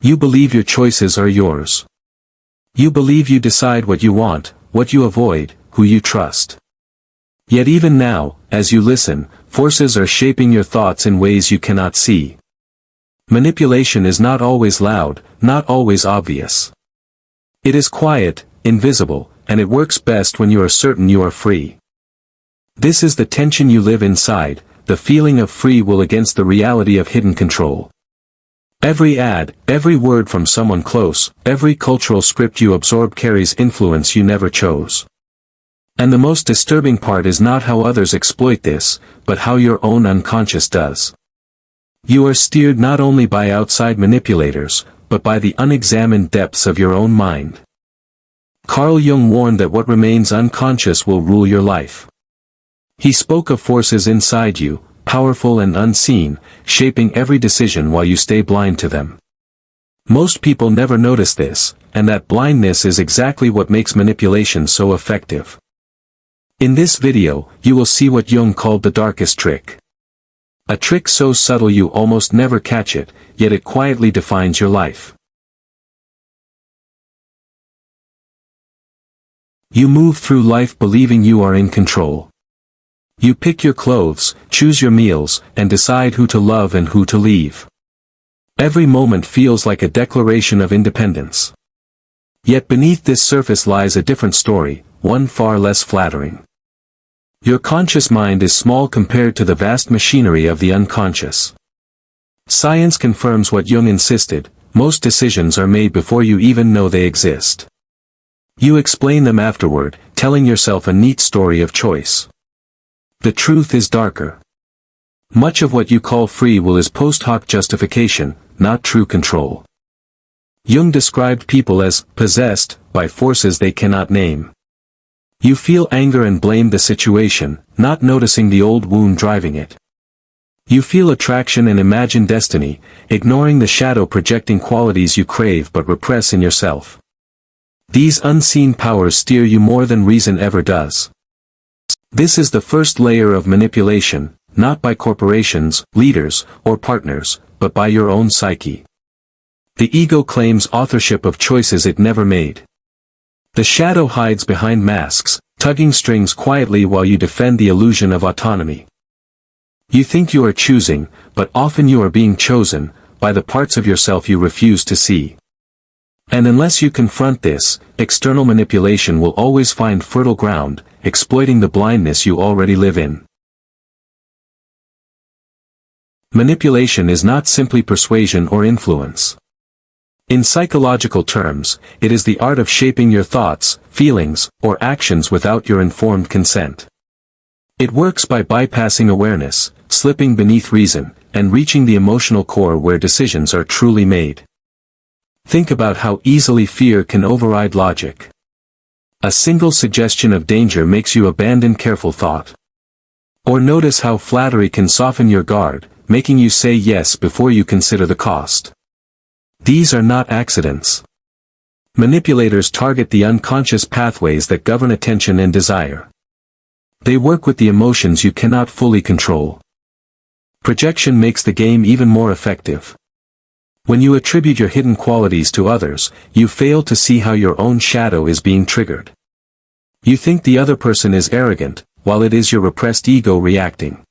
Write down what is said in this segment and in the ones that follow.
You believe your choices are yours. You believe you decide what you want, what you avoid, who you trust. Yet even now, as you listen, forces are shaping your thoughts in ways you cannot see. Manipulation is not always loud, not always obvious. It is quiet, invisible, and it works best when you are certain you are free. This is the tension you live inside, the feeling of free will against the reality of hidden control. Every ad, every word from someone close, every cultural script you absorb carries influence you never chose. And the most disturbing part is not how others exploit this, but how your own unconscious does. You are steered not only by outside manipulators, but by the unexamined depths of your own mind. Carl Jung warned that what remains unconscious will rule your life. He spoke of forces inside you, powerful and unseen, shaping every decision while you stay blind to them. Most people never notice this, and that blindness is exactly what makes manipulation so effective. In this video, you will see what Jung called the darkest trick. A trick so subtle you almost never catch it, yet it quietly defines your life. You move through life believing you are in control. You pick your clothes, choose your meals, and decide who to love and who to leave. Every moment feels like a declaration of independence. Yet beneath this surface lies a different story, one far less flattering. Your conscious mind is small compared to the vast machinery of the unconscious. Science confirms what Jung insisted: most decisions are made before you even know they exist. You explain them afterward, telling yourself a neat story of choice. The truth is darker. Much of what you call free will is post hoc justification, not true control. Jung described people as possessed by forces they cannot name. You feel anger and blame the situation, not noticing the old wound driving it. You feel attraction and imagine destiny, ignoring the shadow projecting qualities you crave but repress in yourself. These unseen powers steer you more than reason ever does. This is the first layer of manipulation, not by corporations, leaders, or partners, but by your own psyche. The ego claims authorship of choices it never made. The shadow hides behind masks, tugging strings quietly while you defend the illusion of autonomy. You think you are choosing, but often you are being chosen, by the parts of yourself you refuse to see. And unless you confront this, external manipulation will always find fertile ground, exploiting the blindness you already live in. Manipulation is not simply persuasion or influence. In psychological terms, it is the art of shaping your thoughts, feelings, or actions without your informed consent. It works by bypassing awareness, slipping beneath reason, and reaching the emotional core where decisions are truly made. Think about how easily fear can override logic. A single suggestion of danger makes you abandon careful thought. Or notice how flattery can soften your guard, making you say yes before you consider the cost. These are not accidents. Manipulators target the unconscious pathways that govern attention and desire. They work with the emotions you cannot fully control. Projection makes the game even more effective. When you attribute your hidden qualities to others, you fail to see how your own shadow is being triggered. You think the other person is arrogant, while it is your repressed ego reacting.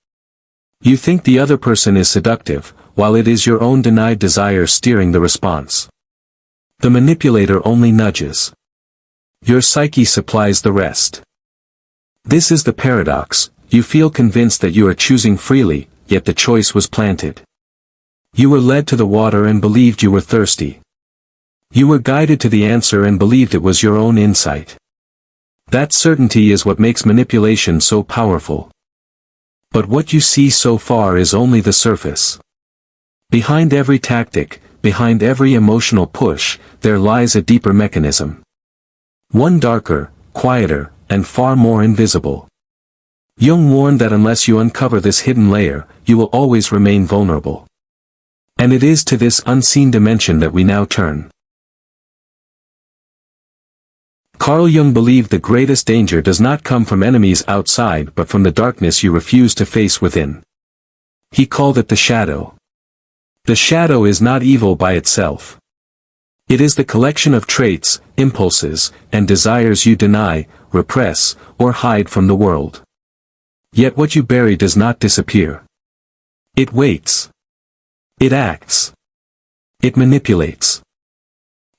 You think the other person is seductive, while it is your own denied desire steering the response. The manipulator only nudges. Your psyche supplies the rest. This is the paradox: you feel convinced that you are choosing freely, yet the choice was planted. You were led to the water and believed you were thirsty. You were guided to the answer and believed it was your own insight. That certainty is what makes manipulation so powerful. But what you see so far is only the surface. Behind every tactic, behind every emotional push, there lies a deeper mechanism. One darker, quieter, and far more invisible. Jung warned that unless you uncover this hidden layer, you will always remain vulnerable. And it is to this unseen dimension that we now turn. Carl Jung believed the greatest danger does not come from enemies outside but from the darkness you refuse to face within. He called it the shadow. The shadow is not evil by itself. It is the collection of traits, impulses, and desires you deny, repress, or hide from the world. Yet what you bury does not disappear. It waits. It acts. It manipulates.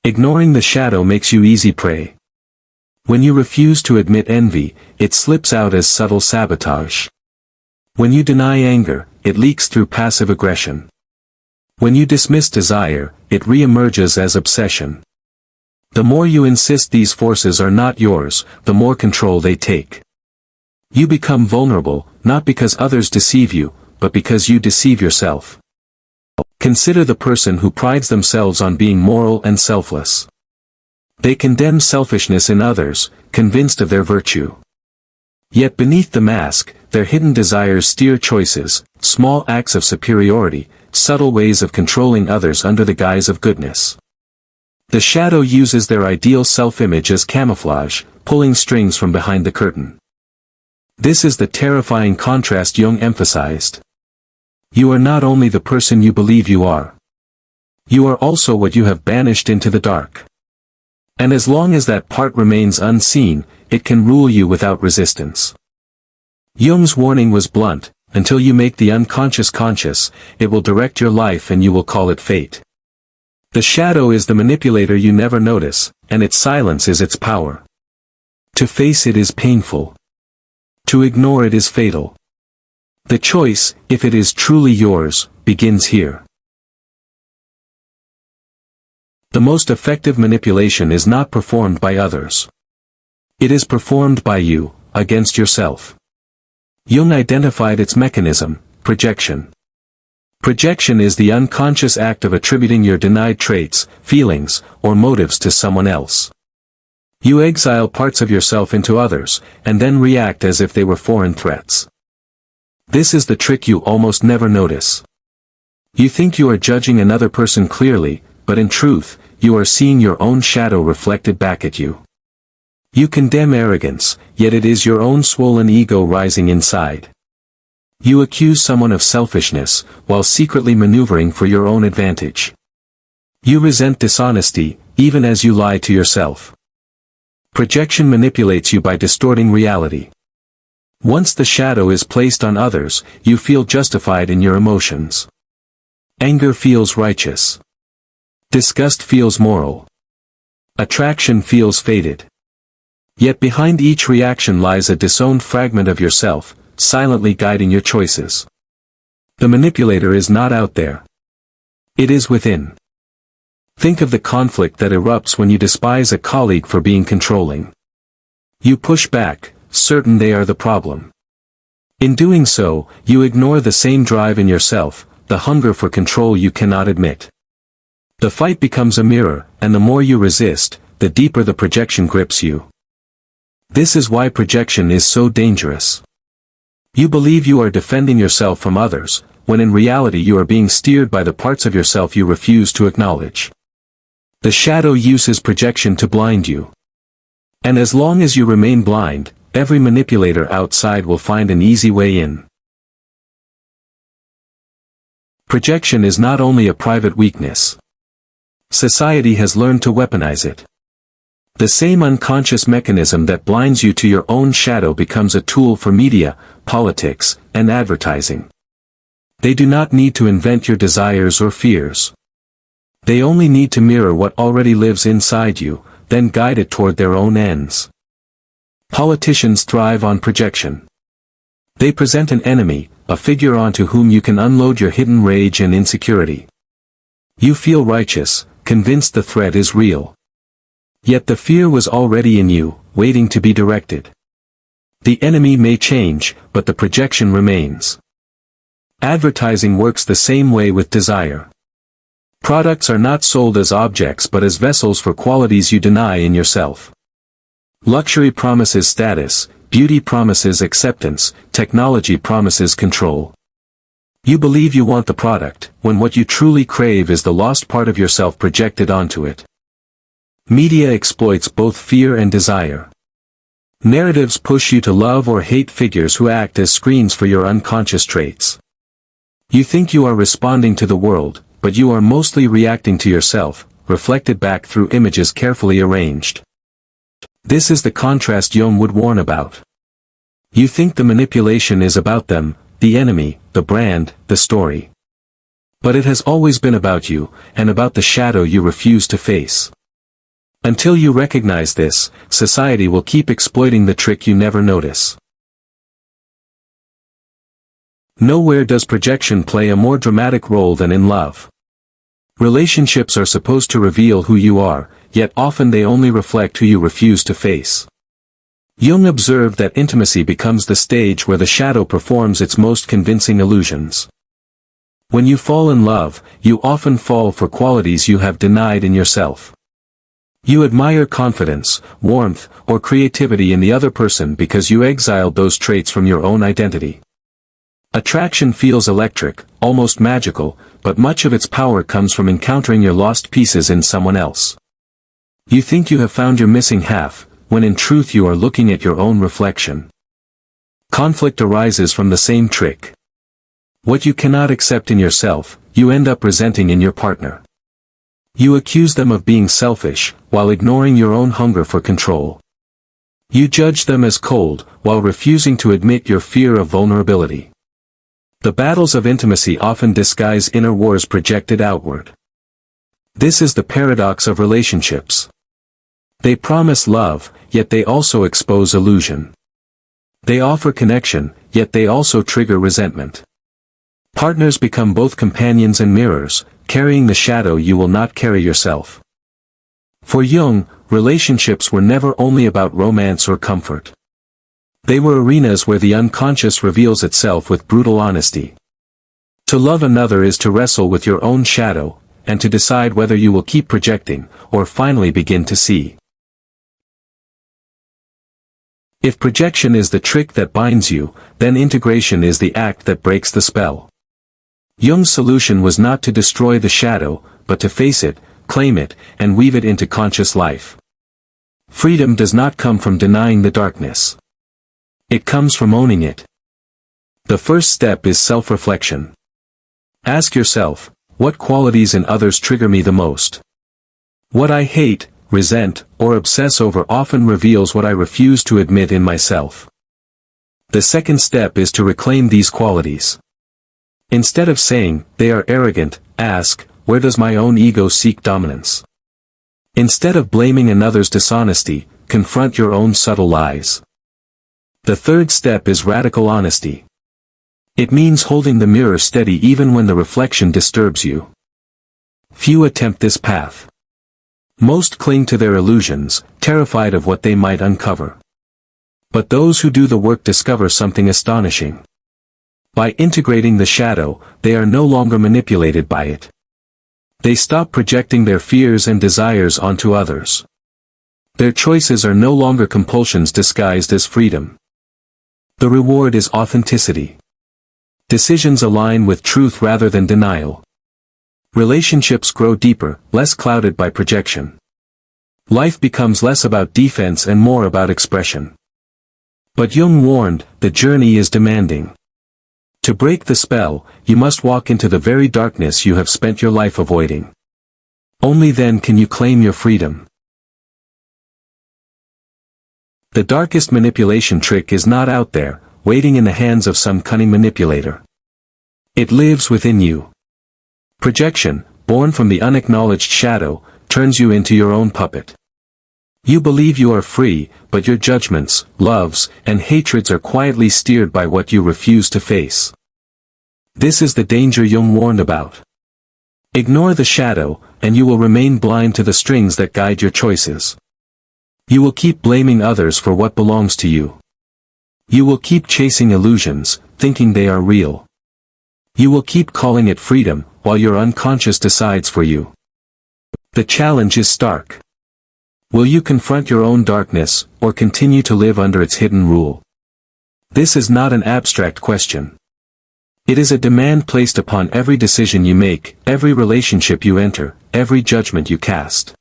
Ignoring the shadow makes you easy prey. When you refuse to admit envy, it slips out as subtle sabotage. When you deny anger, it leaks through passive aggression. When you dismiss desire, it re-emerges as obsession. The more you insist these forces are not yours, the more control they take. You become vulnerable, not because others deceive you, but because you deceive yourself. Consider the person who prides themselves on being moral and selfless. They condemn selfishness in others, convinced of their virtue. Yet beneath the mask, their hidden desires steer choices, small acts of superiority, subtle ways of controlling others under the guise of goodness. The shadow uses their ideal self-image as camouflage, pulling strings from behind the curtain. This is the terrifying contrast Jung emphasized. You are not only the person you believe you are. You are also what you have banished into the dark. And as long as that part remains unseen, it can rule you without resistance. Jung's warning was blunt: until you make the unconscious conscious, it will direct your life and you will call it fate. The shadow is the manipulator you never notice, and its silence is its power. To face it is painful. To ignore it is fatal. The choice, if it is truly yours, begins here. The most effective manipulation is not performed by others. It is performed by you, against yourself. Jung identified its mechanism: projection. Projection is the unconscious act of attributing your denied traits, feelings, or motives to someone else. You exile parts of yourself into others, and then react as if they were foreign threats. This is the trick you almost never notice. You think you are judging another person clearly, but in truth, you are seeing your own shadow reflected back at you. You condemn arrogance, yet it is your own swollen ego rising inside. You accuse someone of selfishness, while secretly maneuvering for your own advantage. You resent dishonesty, even as you lie to yourself. Projection manipulates you by distorting reality. Once the shadow is placed on others, you feel justified in your emotions. Anger feels righteous. Disgust feels moral. Attraction feels fated. Yet behind each reaction lies a disowned fragment of yourself, silently guiding your choices. The manipulator is not out there. It is within. Think of the conflict that erupts when you despise a colleague for being controlling. You push back, certain they are the problem. In doing so, you ignore the same drive in yourself, the hunger for control you cannot admit. The fight becomes a mirror, and the more you resist, the deeper the projection grips you. This is why projection is so dangerous. You believe you are defending yourself from others, when in reality you are being steered by the parts of yourself you refuse to acknowledge. The shadow uses projection to blind you. And as long as you remain blind, every manipulator outside will find an easy way in. Projection is not only a private weakness. Society has learned to weaponize it. The same unconscious mechanism that blinds you to your own shadow becomes a tool for media, politics, and advertising. They do not need to invent your desires or fears. They only need to mirror what already lives inside you, then guide it toward their own ends. Politicians thrive on projection. They present an enemy, a figure onto whom you can unload your hidden rage and insecurity. You feel righteous, convinced the threat is real. Yet the fear was already in you, waiting to be directed. The enemy may change, but the projection remains. Advertising works the same way with desire. Products are not sold as objects but as vessels for qualities you deny in yourself. Luxury promises status, beauty promises acceptance, technology promises control. You believe you want the product, when what you truly crave is the lost part of yourself projected onto it. Media exploits both fear and desire. Narratives push you to love or hate figures who act as screens for your unconscious traits. You think you are responding to the world, but you are mostly reacting to yourself, reflected back through images carefully arranged. This is the contrast Jung would warn about. You think the manipulation is about them, the enemy, the brand, the story. But it has always been about you, and about the shadow you refuse to face. Until you recognize this, society will keep exploiting the trick you never notice. Nowhere does projection play a more dramatic role than in love. Relationships are supposed to reveal who you are, yet often they only reflect who you refuse to face. Jung observed that intimacy becomes the stage where the shadow performs its most convincing illusions. When you fall in love, you often fall for qualities you have denied in yourself. You admire confidence, warmth, or creativity in the other person because you exiled those traits from your own identity. Attraction feels electric, almost magical, but much of its power comes from encountering your lost pieces in someone else. You think you have found your missing half, when in truth you are looking at your own reflection. Conflict arises from the same trick. What you cannot accept in yourself, you end up resenting in your partner. You accuse them of being selfish, while ignoring your own hunger for control. You judge them as cold, while refusing to admit your fear of vulnerability. The battles of intimacy often disguise inner wars projected outward. This is the paradox of relationships. They promise love, yet they also expose illusion. They offer connection, yet they also trigger resentment. Partners become both companions and mirrors, carrying the shadow you will not carry yourself. For Jung, relationships were never only about romance or comfort. They were arenas where the unconscious reveals itself with brutal honesty. To love another is to wrestle with your own shadow, and to decide whether you will keep projecting, or finally begin to see. If projection is the trick that binds you, then integration is the act that breaks the spell. Jung's solution was not to destroy the shadow, but to face it, claim it, and weave it into conscious life. Freedom does not come from denying the darkness. It comes from owning it. The first step is self-reflection. Ask yourself, what qualities in others trigger me the most? What I hate, resent, or obsess over often reveals what I refuse to admit in myself. The second step is to reclaim these qualities. Instead of saying, they are arrogant, ask, where does my own ego seek dominance? Instead of blaming another's dishonesty, confront your own subtle lies. The third step is radical honesty. It means holding the mirror steady even when the reflection disturbs you. Few attempt this path. Most cling to their illusions, terrified of what they might uncover. But those who do the work discover something astonishing. By integrating the shadow, they are no longer manipulated by it. They stop projecting their fears and desires onto others. Their choices are no longer compulsions disguised as freedom. The reward is authenticity. Decisions align with truth rather than denial. Relationships grow deeper, less clouded by projection. Life becomes less about defense and more about expression. But Jung warned, the journey is demanding. To break the spell, you must walk into the very darkness you have spent your life avoiding. Only then can you claim your freedom. The darkest manipulation trick is not out there, waiting in the hands of some cunning manipulator. It lives within you. Projection, born from the unacknowledged shadow, turns you into your own puppet. You believe you are free, but your judgments, loves, and hatreds are quietly steered by what you refuse to face. This is the danger Jung warned about. Ignore the shadow, and you will remain blind to the strings that guide your choices. You will keep blaming others for what belongs to you. You will keep chasing illusions, thinking they are real. You will keep calling it freedom, while your unconscious decides for you. The challenge is stark. Will you confront your own darkness, or continue to live under its hidden rule? This is not an abstract question. It is a demand placed upon every decision you make, every relationship you enter, every judgment you cast.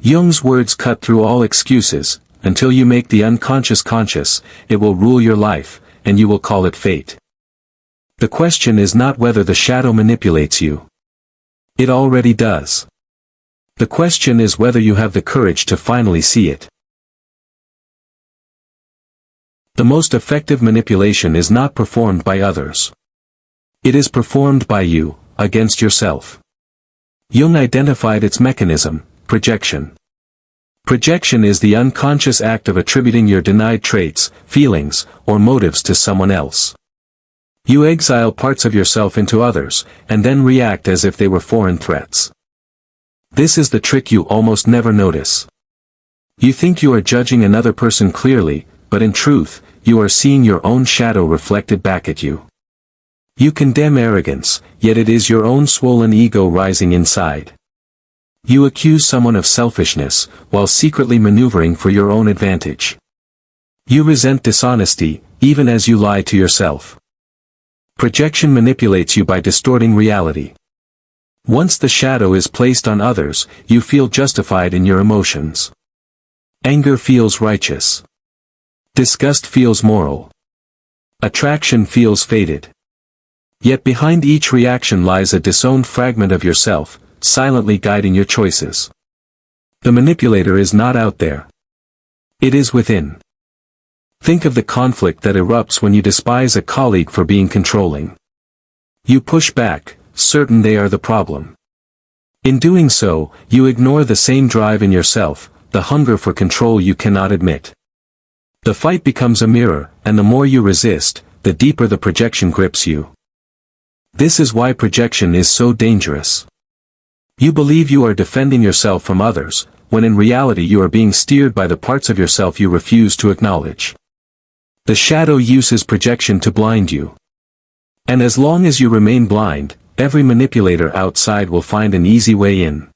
Jung's words cut through all excuses. Until you make the unconscious conscious, it will rule your life, and you will call it fate. The question is not whether the shadow manipulates you. It already does. The question is whether you have the courage to finally see it. The most effective manipulation is not performed by others. It is performed by you, against yourself. Jung identified its mechanism: projection. Projection is the unconscious act of attributing your denied traits, feelings, or motives to someone else. You exile parts of yourself into others, and then react as if they were foreign threats. This is the trick you almost never notice. You think you are judging another person clearly, but in truth, you are seeing your own shadow reflected back at you. You condemn arrogance, yet it is your own swollen ego rising inside. You accuse someone of selfishness, while secretly maneuvering for your own advantage. You resent dishonesty, even as you lie to yourself. Projection manipulates you by distorting reality. Once the shadow is placed on others, you feel justified in your emotions. Anger feels righteous. Disgust feels moral. Attraction feels fated. Yet behind each reaction lies a disowned fragment of yourself, silently guiding your choices. The manipulator is not out there. It is within. Think of the conflict that erupts when you despise a colleague for being controlling. You push back, certain they are the problem. In doing so, you ignore the same drive in yourself, the hunger for control you cannot admit. The fight becomes a mirror, and the more you resist, the deeper the projection grips you. This is why projection is so dangerous. You believe you are defending yourself from others, when in reality you are being steered by the parts of yourself you refuse to acknowledge. The shadow uses projection to blind you. And as long as you remain blind, every manipulator outside will find an easy way in.